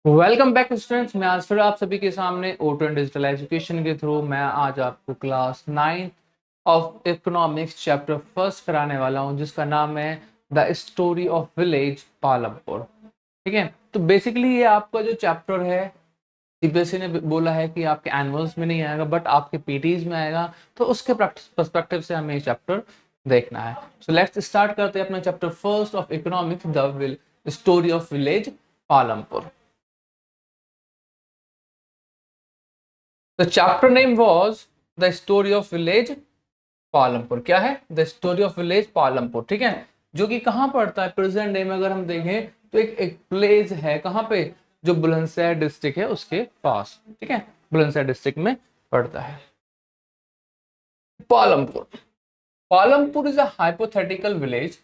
Welcome back students. मैं आज फिर आप सभी के सामने ओटन डिजिटल एजुकेशन के थ्रू मैं आज आपको class 9 of economics chapter first कराने वाला हूं, जिसका नाम है the story of village Palampur. ठीक है, तो बेसिकली ये आपका जो चैप्टर है, सीबीएसई ने बोला है कि आपके एनुअल्स में नहीं आएगा बट आपके पीटीज में आएगा, तो उसके पर्सपेक्टिव से हमें ये चैप्टर देखना है। सो लेट्स स्टार्ट करते हैं अपना chapter first of economics, the story of village Palampur. The chapter name was The Story of Village Palampur. क्या है? The story of village Palampur. ठीक है, जो कि कहां पड़ता है प्रेजेंट डे में, अगर हम देखें तो एक प्लेस है कहां पे, जो बुलंदशहर डिस्ट्रिक्ट है उसके पास। ठीक है, बुलंदशहर डिस्ट्रिक्ट में पड़ता है Palampur. Palampur is a hypothetical village.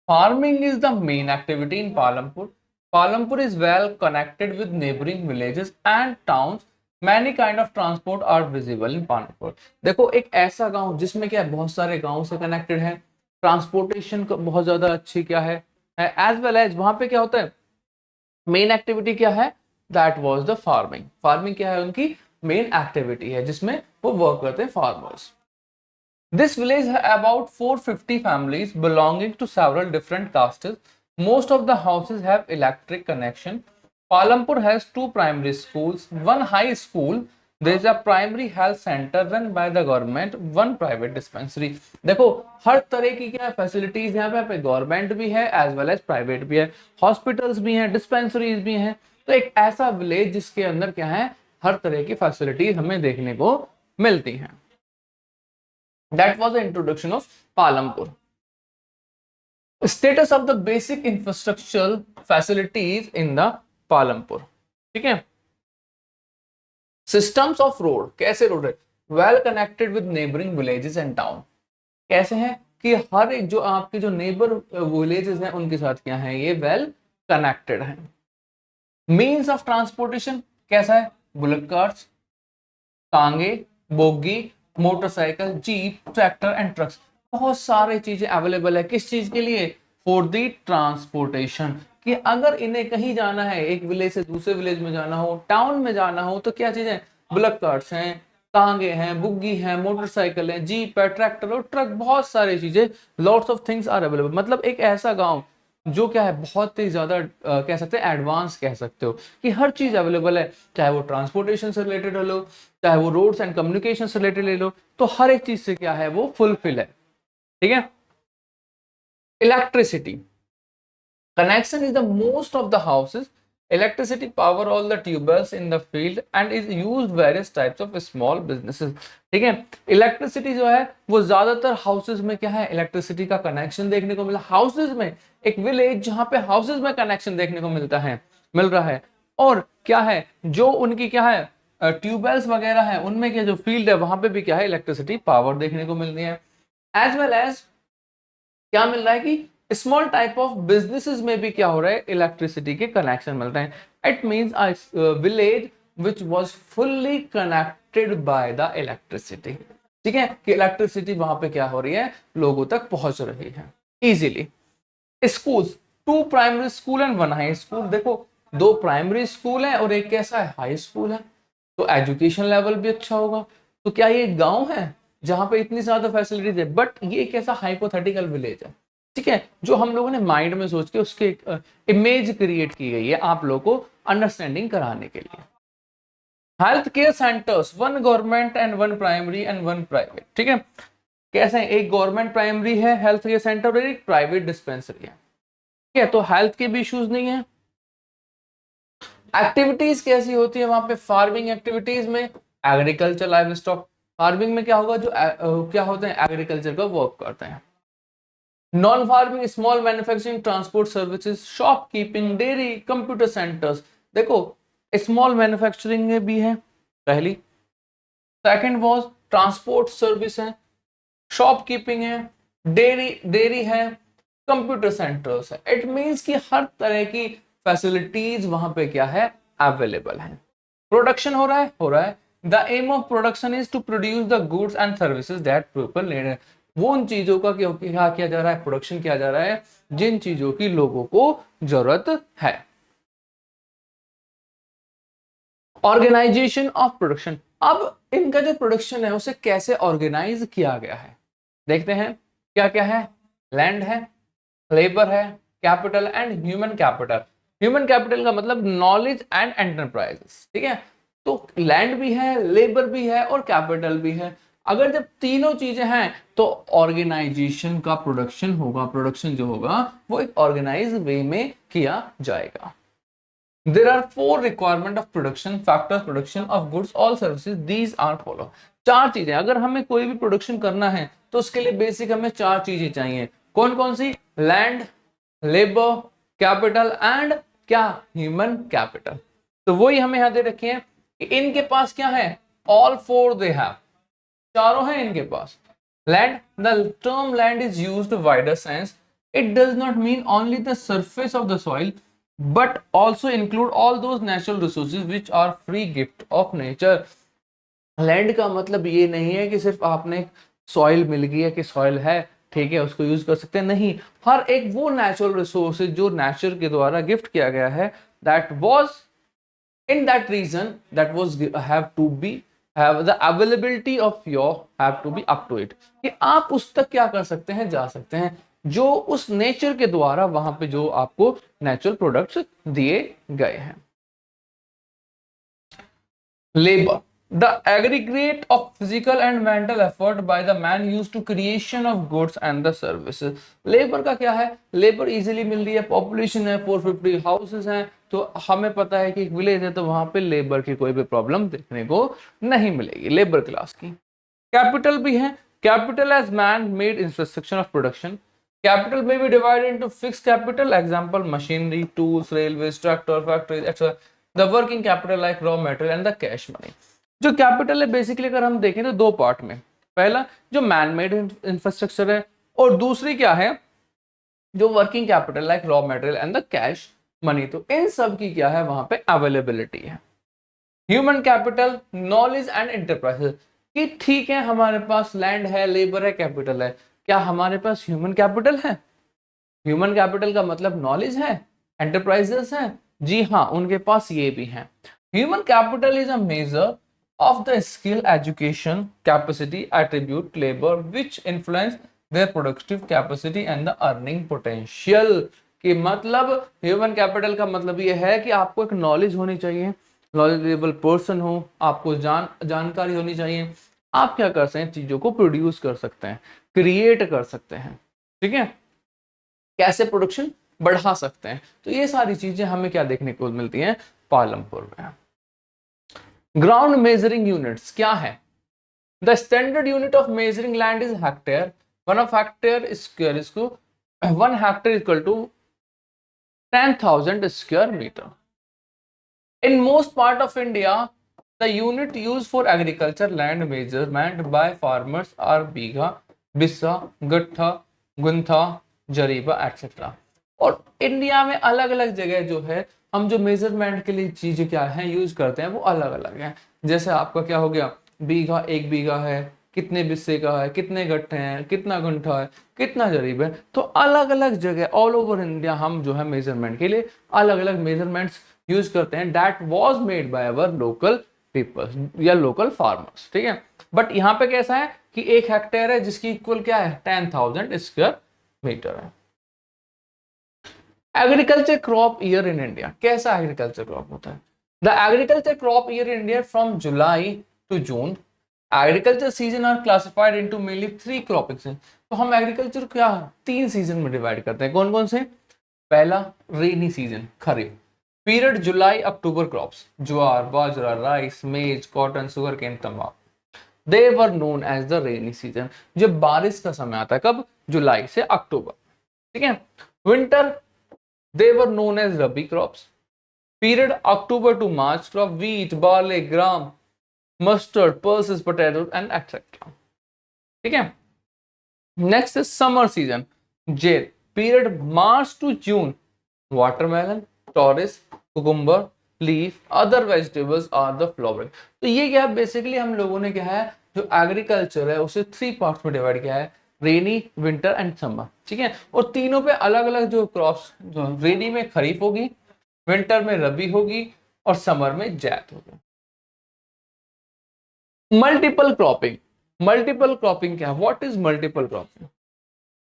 Farming is the main activity in Palampur. Palampur is well connected with neighboring villages and towns. Many kind of transport are visible in Palampur. देखो, एक ऐसा गांव जिसमें क्या है, बहुत सारे गांव से कनेक्टेड है, ट्रांसपोर्टेशन का बहुत ज्यादा अच्छी क्या है एज वेल एज वहां पे क्या होता है, मेन एक्टिविटी क्या है, that was the farming. Farming क्या है, उनकी मेन एक्टिविटी है जिसमें वो वर्क करते हैं farmers. This village has about 450 families belonging to several different castes. Most of the houses have electric connection. Palampur has two primary schools, one high school. There is a primary health center run by the government, one private dispensary. देखो, हर तरह की क्या facilities यहाँ पे government भी है as well as private भी है, हॉस्पिटल्स भी हैं, डिस्पेंसरीज भी हैं। तो एक ऐसा विलेज जिसके अंदर क्या है, हर तरह की फैसिलिटीज हमें देखने को मिलती हैं। That was the introduction of Palampur. Status of the basic infrastructural facilities in the Palampur. ठीक है, systems of road, कैसे रोड है, well connected with neighboring villages and town। कैसे हैं कि हर एक जो आपके जो नेबर विलेजेस हैं उनके साथ क्या है, ये वेल कनेक्टेड है। मीन्स ऑफ ट्रांसपोर्टेशन कैसा है, बुलेट कार्स, टांगे, bogie, motorcycle, jeep, tractor and trucks. बहुत सारी चीजें अवेलेबल है किस चीज के लिए, फॉर द ट्रांसपोर्टेशन। कि अगर इन्हें कहीं जाना है, एक विलेज से दूसरे विलेज में जाना हो, टाउन में जाना हो, तो क्या चीजें, बुलेट कार्ट्स हैं, टांगे हैं, बुग्गी हैं, मोटरसाइकिल है, जीप है, ट्रैक्टर और ट्रक, बहुत सारी चीजें, lots of things are available. मतलब एक ऐसा गांव जो क्या है, बहुत ही ज्यादा कह सकते हैं एडवांस, कह सकते हो कि हर चीज अवेलेबल है, चाहे वो ट्रांसपोर्टेशन से रिलेटेड लो, चाहे वो रोड्स एंड कम्युनिकेशन से रिलेटेड ले लो, तो हर एक चीज से क्या है, वो फुलफिल है। ठीक है, electricity connection is the most of the houses. Electricity power all the tubers in the field and is used various types of small businesses। ठीक है, इलेक्ट्रिसिटी जो है वो ज्यादातर हाउसेज में क्या है, इलेक्ट्रिसिटी का कनेक्शन देखने को मिला हाउसेज में। एक विलेज जहां पे हाउसेज में कनेक्शन देखने को मिलता है, मिल रहा है। और क्या है, जो उनकी क्या है ट्यूबवेल्स वगैरह है, उनमें क्या जो फील्ड है वहां पे भी क्या है, इलेक्ट्रिसिटी पावर देखने को मिलती है। एज वेल एज क्या मिल रहा है कि स्मॉल टाइप ऑफ बिजनेसेस में भी क्या हो रहा है, इलेक्ट्रिसिटी के कनेक्शन मिल रहे हैं। It means village which was fully connected by the electricity. ठीक है, कि इलेक्ट्रिसिटी वहां पे क्या हो रही है, लोगों तक पहुंच रही है easily. Schools, two primary school and one high school. देखो, दो प्राइमरी स्कूल है और एक कैसा है, हाई स्कूल है, तो एजुकेशन लेवल भी अच्छा होगा। तो क्या ये गांव है जहां पे इतनी ज्यादा फैसिलिटीज है, बट ये एक ऐसा हाइपोथेटिकल विलेज है। ठीक है, जो हम लोगों ने माइंड में सोच के उसके इमेज क्रिएट की गई है आप लोगों को अंडरस्टैंडिंग कराने के लिए। Health care centres, one government and one primary and one private. ठीक है, कैसे है, एक गवर्नमेंट प्राइमरी है हेल्थ केयर सेंटर और एक प्राइवेट डिस्पेंसरी है। ठीक है, तो हेल्थ के भी इश्यूज नहीं है। एक्टिविटीज कैसी होती है वहां पे, फार्मिंग एक्टिविटीज में एग्रीकल्चर, लाइव स्टॉक। फार्मिंग में क्या होगा, जो क्या होते हैं, एग्रीकल्चर का वर्क करते हैं। Non farming, small manufacturing, transport services, shopkeeping, dairy, computer centres. देखो, स्मॉल मैन्युफैक्चरिंग में भी है पहली, सेकंड वाज ट्रांसपोर्ट सर्विस है, शॉपकीपिंग है, डेयरी डेयरी है, कंप्यूटर सेंटर्स है। इट मींस कि हर तरह की फैसिलिटीज वहां पे क्या है, अवेलेबल है। प्रोडक्शन हो रहा है, हो रहा है। The aim of production is to produce the goods and services that people need. वो उन चीजों का क्या किया जा रहा है, प्रोडक्शन किया जा रहा है जिन चीजों की लोगों को जरूरत है। ऑर्गेनाइजेशन ऑफ प्रोडक्शन, अब इनका जो प्रोडक्शन है उसे कैसे ऑर्गेनाइज किया गया है देखते हैं। क्या क्या है, लैंड है, लेबर है, capital and human capital. Human capital का मतलब नॉलेज एंड एंटरप्राइजेस, ठीक है। तो लैंड भी है, लेबर भी है और कैपिटल भी है। अगर जब तीनों चीजें हैं तो ऑर्गेनाइजेशन का प्रोडक्शन होगा, प्रोडक्शन जो होगा वो एक ऑर्गेनाइज वे में किया जाएगा। There are four requirement of production factors production of goods all services, these are follow। चार चीजें, अगर हमें कोई भी प्रोडक्शन करना है तो उसके लिए बेसिक हमें चार चीजें चाहिए। कौन कौन सी? लैंड, लेबर, कैपिटल एंड क्या, ह्यूमन कैपिटल। तो वही हमें यहां दे रखे हैं कि इनके पास क्या है, ऑल फोर दे हैव, चारों हैं इनके पास। Land, the term land is used wider sense, it does not mean only the surface of the soil but also include all those natural resources which are free gift of nature। Land का मतलब ये नहीं है कि सिर्फ आपने soil मिल गया कि सॉइल है, ठीक है, उसको यूज कर सकते हैं, नहीं, हर एक वो नेचुरल रिसोर्सेज जो नेचर के द्वारा गिफ्ट किया गया है, that was in that region, that was have to be have the availability of your have to be up to it, कि आप उस तक क्या कर सकते हैं, जा सकते हैं, जो उस नेचर के द्वारा वहां पे जो आपको नेचुरल प्रोडक्ट्स दिए गए हैं। Labour, the aggregate of physical and mental effort by the man used to creation of goods and the services. Labour का क्या है, लेबर इजीली मिल रही है, पॉपुलेशन है 450 हाउसेस हैं, तो हमें पता है कि एक विलेज है तो वहां पे लेबर की कोई भी प्रॉब्लम देखने को नहीं मिलेगी लेबर क्लास की। कैपिटल भी है, capital as man made infrastructure of production. Capital may be divided into fixed capital, example machinery, tools, railways, tractor, factories, etc. The working capital like raw material and the cash money। जो capital है basically अगर हम देखें तो दो part में, पहला जो मैन मेड इंफ्रास्ट्रक्चर है और दूसरी क्या है, जो working capital like raw material and the cash money. तो इन सब की क्या है वहां पे अवेलेबिलिटी है। Human capital, knowledge and enterprises, कि ठीक है हमारे पास लैंड है, लेबर है, कैपिटल है, क्या हमारे पास ह्यूमन कैपिटल है? ह्यूमन कैपिटल का मतलब नॉलेज है, एंटरप्राइजेस है, जी हाँ उनके पास ये भी है। Human capital is a measure of the skill, education, capacity, attribute, labour which influence their productive capacity and the earning potential. कि मतलब ह्यूमन कैपिटल का मतलब ये है कि आपको एक नॉलेज होनी चाहिए, नॉलेजेबल पर्सन हो, आपको जानकारी होनी चाहिए, आप क्या कर सकते हैं, चीजों को प्रोड्यूस कर सकते हैं, क्रिएट कर सकते हैं, ठीक है, कैसे प्रोडक्शन बढ़ा सकते हैं। तो ये सारी चीजें हमें क्या देखने को मिलती हैं पालमपुर में। ग्राउंड मेजरिंग यूनिट्स क्या है? The standard unit of measuring land is hectare, one of hectare square इसको 1 hectare equal to 10,000 square metre. In most part of India, the unit used for agriculture land measurement by farmers are बीघा, बिस्सा, गट्ठा, Guntha, जरीबा etcetera. और India में अलग अलग जगह जो है हम जो मेजरमेंट के लिए चीजें क्या है यूज करते हैं वो अलग अलग है। जैसे आपका क्या हो गया, बीघा 1 बीघा है, कितने बिस्से का है, कितने गट्ठे हैं, कितना गुंठा है, कितना जरीब है। तो अलग अलग जगह ऑल ओवर इंडिया हम जो है मेजरमेंट के लिए अलग अलग मेजरमेंट्स यूज करते हैं, that was made by our local people या लोकल फार्मर्स, ठीक है। बट यहाँ पे कैसा है कि 1 हेक्टेयर है जिसकी इक्वल क्या है 10,000 स्क्वायर मीटर है। Agriculture crop year in India, कैसा एग्रीकल्चर क्रॉप होता है? The agriculture crop year in India from July to June. Agriculture season are classified into mainly 3 cropping season. तो हम एग्रीकल्चर क्या 3 सीजन में डिवाइड करते हैं, कौन कौन से? पहला rainy season kharif, period July October, crops jowar, bajra, rice, maize, cotton, sugar cane, तंबाकू। They were known as the rainy season. जब बारिश का समय आता है कब? जुलाई से अक्टूबर, ठीक है। Winter they were known as rabi crops, period October to March, crop wheat, barley, gram, mustard, pulses, potatoes and etc, ठीक है। नेक्स्ट is summer season, जेल, period March to June, watermelon, taurus, cucumber, leaf, other vegetables are the flowering। तो ये क्या basically हम लोगों ने क्या है जो एग्रीकल्चर है उसे 3 पार्ट्स में डिवाइड किया है, रेनी, विंटर एंड समर, ठीक है। और तीनों पे अलग अलग जो क्रॉप्स, जो रेनी में खरीफ होगी, विंटर में रबी होगी और समर में जैद होगी। मल्टीपल क्रॉपिंग, मल्टीपल क्रॉपिंग क्या है, what is multiple cropping?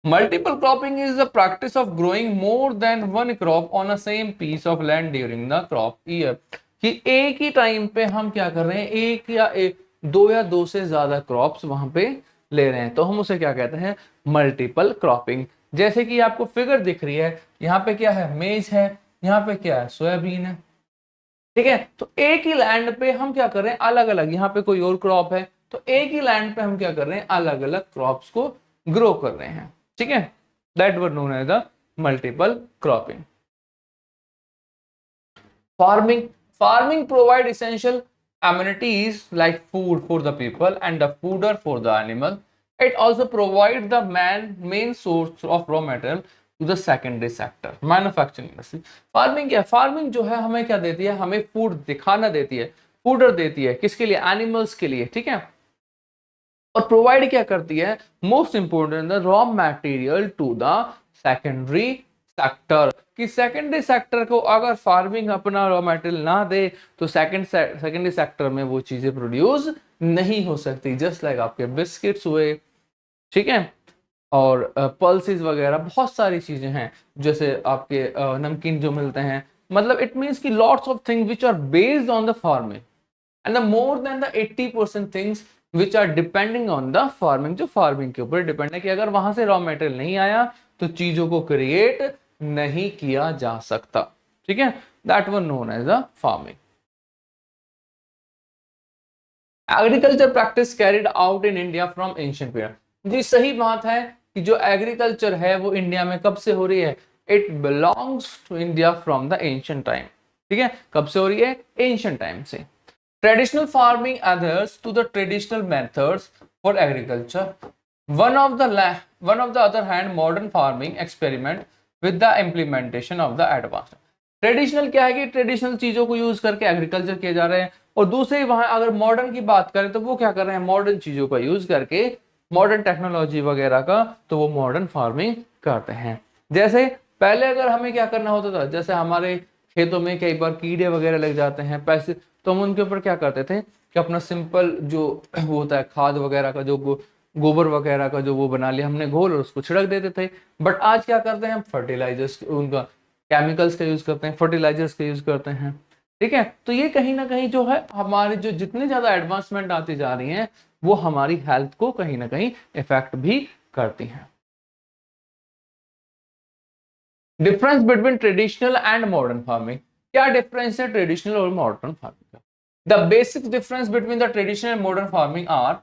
Multiple cropping is the practice of growing more than one crop on a same piece of land during the crop year. कि एक ही time पे हम क्या कर रहे हैं, दो या दो से ज्यादा क्रॉप्स वहां पे ले रहे हैं, तो हम उसे क्या कहते हैं, मल्टीपल क्रॉपिंग। जैसे कि आपको फिगर दिख रही है, यहाँ पे क्या है, मेज है, यहाँ पे क्या है, सोयाबीन है, ठीक है। तो एक ही लैंड पे हम क्या कर रहे हैं, अलग अलग, यहाँ पे कोई और क्रॉप है, तो एक ही लैंड पे हम क्या कर रहे हैं, अलग अलग क्रॉप्स को ग्रो कर रहे हैं, ठीक है। That were known as the multiple cropping. Farming, farming provide essential amenities like food for the people and the fodder for the animal. It also provide the main source of raw material to the secondary sector, manufacturing industry. Farming क्या, farming जो है हमें क्या देती है, हमें food दिखाना देती है, फूडर देती है, किसके लिए, एनिमल्स के लिए, ठीक है। और प्रोवाइड क्या करती है, most important the raw material to the secondary sector. कि सेकेंडरी सेक्टर को अगर फार्मिंग अपना रॉ मटेरियल ना दे तो सेकेंडरी सेक्टर में वो चीजें प्रोड्यूस नहीं हो सकती। जस्ट लाइक आपके बिस्किट्स हुए, ठीक है, और पल्सेस वगैरह बहुत सारी चीजें हैं, जैसे आपके नमकीन जो मिलते हैं, मतलब इट मीन्स की lots of things which are based on the farming and the more than the 80% things which are depending on the farming, जो फार्मिंग के ऊपर डिपेंड है, कि अगर वहां से रॉ मटेरियल नहीं आया तो चीजों को क्रिएट नहीं किया जा सकता, ठीक है। That were known as the farming. Agriculture practice carried out in India from ancient period. जी सही बात है कि जो एग्रीकल्चर है वो इंडिया में कब से हो रही है, it belongs to India from the ancient time, ठीक है। कब से हो रही है, एंशिएंट टाइम से। Traditional farming adheres to the traditional methods for agriculture. One of the other hand, modern farming experiment with the implementation of the advanced. Traditional क्या है कि ट्रेडिशनल चीजों को यूज करके एग्रीकल्चर किए जा रहे हैं, और दूसरे वहां अगर मॉडर्न की बात करें तो वो क्या कर रहे हैं, मॉडर्न चीजों का यूज करके, मॉडर्न टेक्नोलॉजी वगैरह का, तो वो मॉडर्न फार्मिंग करते हैं। जैसे पहले अगर हमें क्या करना होता था, जैसे हमारे खेतों में कई बार कीड़े वगैरह लग जाते हैं, पैसे, तो हम उनके ऊपर क्या करते थे कि अपना सिंपल जो वो होता है खाद वगैरह का, जो गोबर वगैरह का जो वो बना लिया हमने घोल, और उसको छिड़क देते थे। बट आज क्या करते हैं हम, फर्टिलाइजर्स, उनका केमिकल्स का यूज करते हैं, फर्टिलाइजर्स का यूज करते हैं, ठीक है। तो ये कहीं ना कहीं जो है हमारे जो जितने ज्यादा एडवांसमेंट आती जा रही हैं वो हमारी हेल्थ को कहीं ना कहीं इफेक्ट भी करती हैं। Difference between traditional and modern farming, क्या डिफरेंस है ट्रेडिशनल और मॉडर्न फार्मिंग का? The basic difference between the traditional and modern farming are,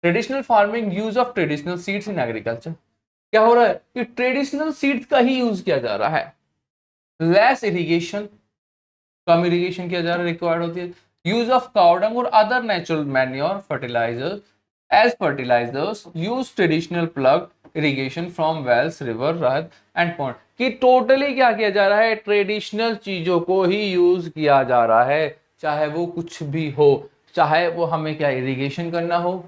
traditional farming use of traditional seeds in agriculture. क्या हो रहा है कि ट्रेडिशनल सीड्स का ही यूज किया जा रहा है, लेस इरिगेशन, कम इरिगेशन किया जा रहा है, रिक्वायर्ड होती है, यूज ऑफ काउडंग और other natural manure fertilisers as fertilisers, use traditional plug irrigation from wells, river, रहत एंड पॉन्ड। कि टोटली क्या किया जा रहा है, ट्रेडिशनल चीजों को ही यूज किया जा रहा है, चाहे वो कुछ भी हो, चाहे वो हमें क्या इरिगेशन करना हो,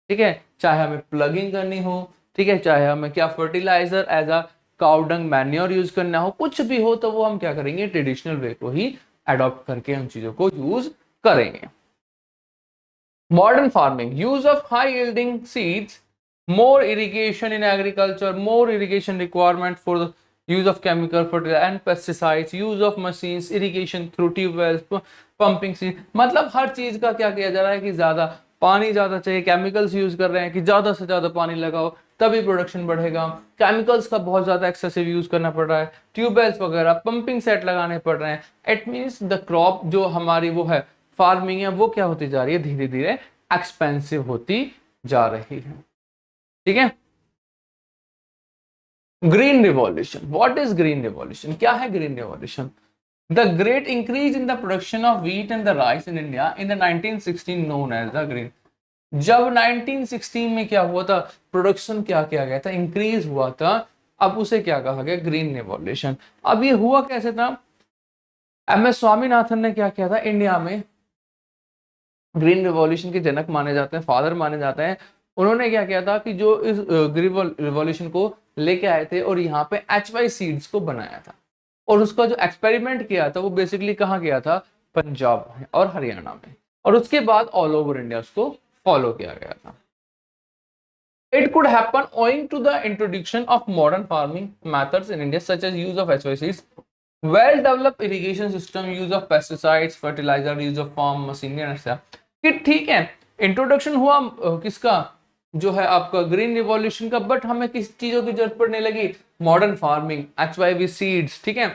ठीक है, चाहे हमें प्लगिंग करनी हो, ठीक है, चाहे हमें क्या fertiliser as a cow dung manure use करना हो, कुछ भी हो, तो वो हम क्या करेंगे, ट्रेडिशनल वे को ही अडॉप्ट करके उन चीजों को यूज करेंगे। Modern farming, use of high yielding seeds, more irrigation in agriculture, more irrigation requirement for the use of chemical fertilizer and pesticides, use of machines, irrigation through tube wells, pumping seed। मतलब हर चीज का क्या किया जा रहा है कि ज्यादा पानी ज्यादा चाहिए, केमिकल्स यूज कर रहे हैं कि ज्यादा से ज्यादा पानी लगाओ तभी प्रोडक्शन बढ़ेगा, केमिकल्स का बहुत ज्यादा एक्सेसिव यूज करना पड़ रहा है, ट्यूबवेल्स वगैरह, पंपिंग सेट लगाने पड़ रहे हैं। इट मींस द क्रॉप जो हमारी वो है फार्मिंग है वो क्या होती जा रही है, धीरे धीरे एक्सपेंसिव होती जा रही है, ठीक है। Green revolution, what is green revolution, क्या है green revolution? The great increase in the production of wheat and the rice in India in the 1916 known as the green. जब 1916 में क्या हुआ था, प्रोडक्शन क्या किया गया था, इंक्रीज हुआ था, अब उसे क्या कहा गया, ग्रीन रिवॉल्यूशन। अब ये हुआ कैसे था, एम.एस. स्वामीनाथन ने क्या किया था, इंडिया में ग्रीन रिवॉल्यूशन के जनक माने जाते हैं, फादर माने जाते हैं। उन्होंने क्या किया था कि जो इस ग्रीन रिवॉल्यूशन को लेके आए थे और यहाँ पे HY सीड्स को बनाया था, और उसका जो एक्सपेरिमेंट किया था वो बेसिकली कहाँ किया था, पंजाब और हरियाणा में, और उसके बाद ऑल ओवर इंडिया उसको फॉलो किया गया था। It could happen owing to the introduction of modern farming methods in India, such as use of HYCs, well-developed irrigation system, use of pesticides, fertilizer, use of farm machinery, etc. कि ठीक है, introduction हुआ किसका, जो है आपका green revolution का, but हमें किस चीजों की जरूरत पड़ने लगी, मॉडर्न फार्मिंग, HYV सीड्स, ठीक है,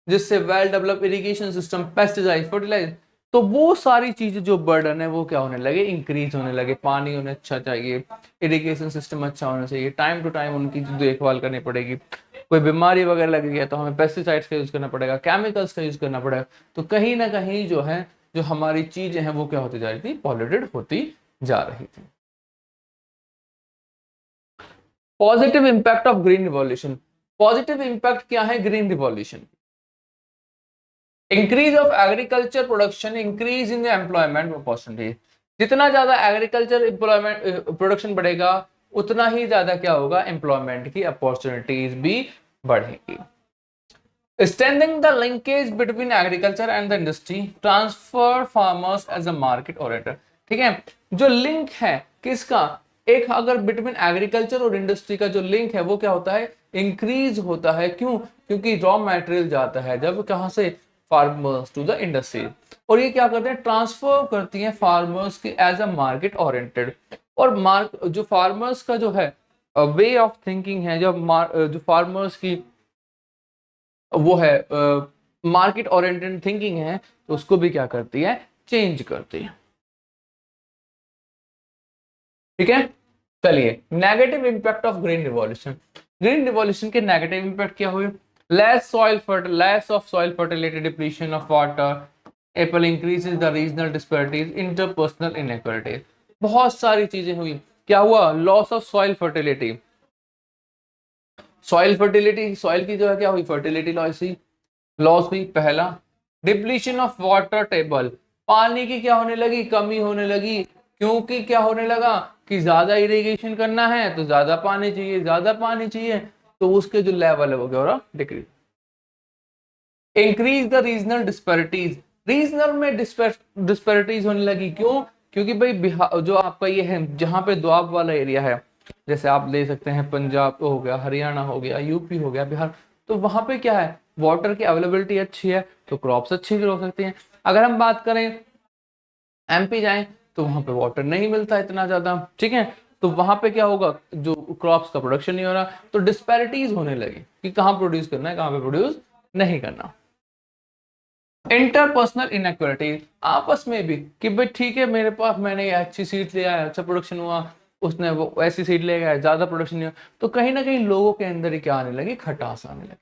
जिससे well develop irrigation system, pesticide, fertiliser, तो वो सारी चीजें जो बर्डन है वो क्या होने लगे, इंक्रीज होने लगे। पानी उन्हें अच्छा चाहिए, इरिगेशन सिस्टम अच्छा होना चाहिए, टाइम टू टाइम उनकी देखभाल करनी पड़ेगी, कोई बीमारी वगैरह लग गया तो हमें पेस्टिसाइड्स का यूज करना पड़ेगा, केमिकल्स का यूज करना पड़ेगा। तो कहीं ना कहीं जो है, जो हमारी चीजें हैं वो क्या होती जा रही थी, पॉल्यूटेड होती जा रही थी। Positive impact of green revolution. Positive impact क्या है green revolution? Increase of agriculture production, increase in the employment opportunity. जितना ज्यादा एग्रीकल्चर एम्प्लॉयमेंट प्रोडक्शन बढ़ेगा, उतना ही ज्यादा क्या होगा, एम्प्लॉयमेंट की अपॉर्चुनिटीज भी बढ़ेगी। Strengthening the linkage between agriculture and the industry, transfer farmers as a market oriented। ठीक है, जो लिंक है किसका, एक अगर बिटवीन एग्रीकल्चर और इंडस्ट्री का जो लिंक है वो क्या होता है, इंक्रीज होता है। क्यों? क्योंकि रॉ मटेरियल जाता है जब कहां से, फार्मर्स टू द इंडस्ट्री, और ये क्या करते हैं, ट्रांसफर करती हैं फार्मर्स की एज अ मार्केट ओरिएंटेड। और जो फार्मर्स का जो है वे ऑफ थिंकिंग है, जो फार्मर्स की वो है मार्केट ओरिएंटेड थिंकिंग है, तो उसको भी क्या करती है, चेंज करती है। ठीक है, चलिए negative impact of green revolution. Green revolution के नेगेटिव इंपैक्ट क्या हुए, less of soil fertility, depletion of water, Apple increases the regional disparities, interpersonal inequality. बहुत सारी चीजें हुई। क्या हुआ, loss of soil fertility, soil की जो है क्या हुई, फर्टिलिटी लॉस हुई पहला। डिप्लीशन ऑफ वाटर टेबल, पानी की क्या होने लगी, कमी होने लगी, क्योंकि क्या होने लगा कि ज्यादा इरिगेशन करना है तो ज्यादा पानी चाहिए, ज्यादा पानी चाहिए, तो उसके जो लेवल है वो क्या हो रहा, decrease. Increase the regional disparities, regional में डिस्पैरिटीज होने लगी। क्यों? क्योंकि भाई बिहार जो आपका ये है, जहां पे दोआब वाला एरिया है, जैसे आप ले सकते हैं पंजाब हो गया, हरियाणा हो गया, यूपी हो गया, बिहार, तो वहां पे क्या है, वाटर की अवेलेबिलिटी अच्छी है तो क्रॉप्स अच्छी ग्रो सकती हैं। अगर हम बात करें एमपी जाएं तो वहां पे वाटर नहीं मिलता इतना ज्यादा, ठीक है, तो वहां पे क्या होगा, जो क्रॉप्स का प्रोडक्शन नहीं हो रहा, तो डिस्पैरिटीज होने लगी कि कहां प्रोड्यूस करना है, कहां पे प्रोड्यूस नहीं करना। इंटरपर्सनल इनइक्वालिटी, आपस में भी कि भाई ठीक है, मेरे पास मैंने ये अच्छी सीड लिया है, अच्छा प्रोडक्शन हुआ, उसने वो ऐसी सीड ले गया, ज्यादा प्रोडक्शन नहीं हुआ, तो कहीं ना कहीं लोगों के अंदर ही क्या आने लगी, खटास आने लगी।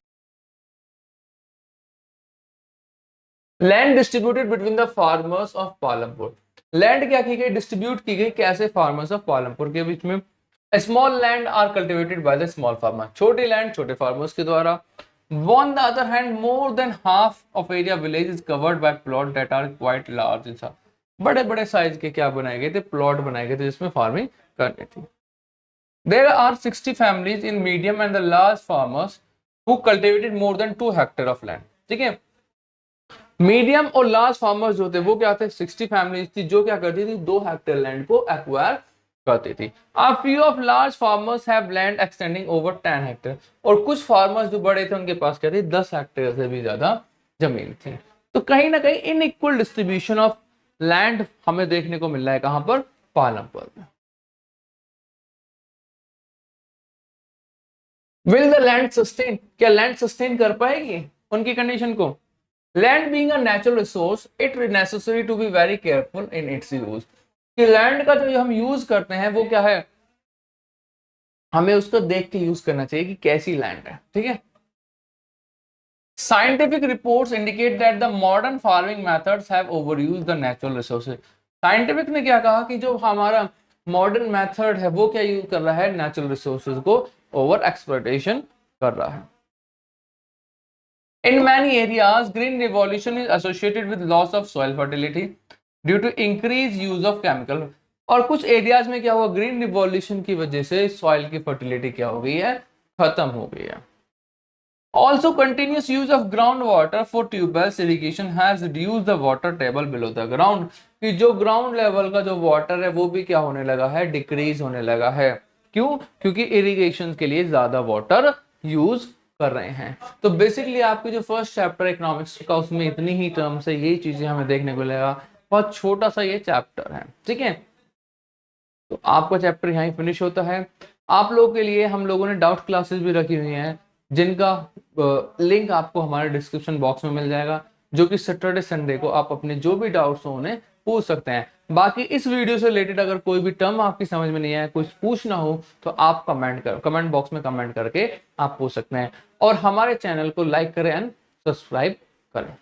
Land distributed between the farmers of Palampur, land क्या की गई, डिस्ट्रीब्यूट की गई, कैसे, फार्मर्स ऑफ पालमपुर के बीच में। Small land are cultivated by the small farmer, छोटे लैंड छोटे फार्मर्स के द्वारा। On the other hand, more than half of area village is covered by plot that are quite large in size। बड़े बड़े size के क्या बनाए गए थे, प्लॉट बनाए गए थे जिसमें फार्मिंग करनी थी। There are 60 families in medium and the large farmers who cultivated more than 2 hectare of land। ठीक है, मीडियम और लार्ज फार्मर्स जो थे वो क्या थे, 60 फैमिलीज थी जो क्या करती थी, 2 हेक्टेयर लैंड को एक्वायर करती थी। A few of large farmers have land extending over 10 hectare, और कुछ फार्मर्स जो बड़े थे उनके पास क्या थी, 10 हेक्टेयर से भी ज्यादा जमीन थी। तो कहीं ना कहीं इनइक्वल डिस्ट्रीब्यूशन ऑफ लैंड हमें देखने को मिल रहा है, कहां पर, पालमपुर में। विल द लैंड सस्टेन, क्या लैंड सस्टेन कर पाएगी उनकी कंडीशन को? Land being a natural resource, it is necessary to be very careful in its use. कि लैंड का जो हम यूज करते हैं वो क्या है, हमें उसको देख के यूज करना चाहिए कि कैसी लैंड है। ठीक है, scientific reports indicate that the modern farming methods have overused the natural resources. Scientific ने क्या कहा कि जो हमारा मॉडर्न मेथड है वो क्या यूज कर रहा है, नेचुरल रिसोर्सेज को ओवर एक्सप्लॉइटेशन कर रहा है। In many areas, green revolution is associated with loss of soil fertility due to increased use of chemical। और कुछ एरियाज में क्या हुआ, ग्रीन रिवॉल्यूशन की वजह से सॉइल की फर्टिलिटी क्या हो गई है, खत्म हो गई है। Also, continuous use of groundwater for tubeless irrigation has reduced the water table below the ground. कि जो ग्राउंड लेवल का जो वाटर है वो भी क्या होने लगा है, डिक्रीज होने लगा है। क्यों? क्योंकि इरिगेशन के लिए ज्यादा वाटर यूज कर रहे हैं। तो बेसिकली आपकी जो फर्स्ट चैप्टर इकोनॉमिक्स का, उसमें इतनी ही टर्म्स है, यही चीजें हमें देखने को मिलेगा। बहुत छोटा सा ये चैप्टर है, ठीक है। तो आपका चैप्टर यहाँ ही फिनिश होता है। आप लोगों के लिए हम लोगों ने डाउट क्लासेस भी रखी हुई हैं, जिनका लिंक आपको हमारे डिस्क्रिप्शन बॉक्स में मिल जाएगा, जो कि सैटरडे संडे को आप अपने जो भी डाउट्स हो उन्हें पूछ सकते हैं। बाकी इस वीडियो से रिलेटेड अगर कोई भी टर्म आपकी समझ में नहीं आया, कुछ पूछना हो, तो आप कमेंट बॉक्स में कमेंट करके आप पूछ सकते हैं। और हमारे चैनल को लाइक करें एंड सब्सक्राइब करें।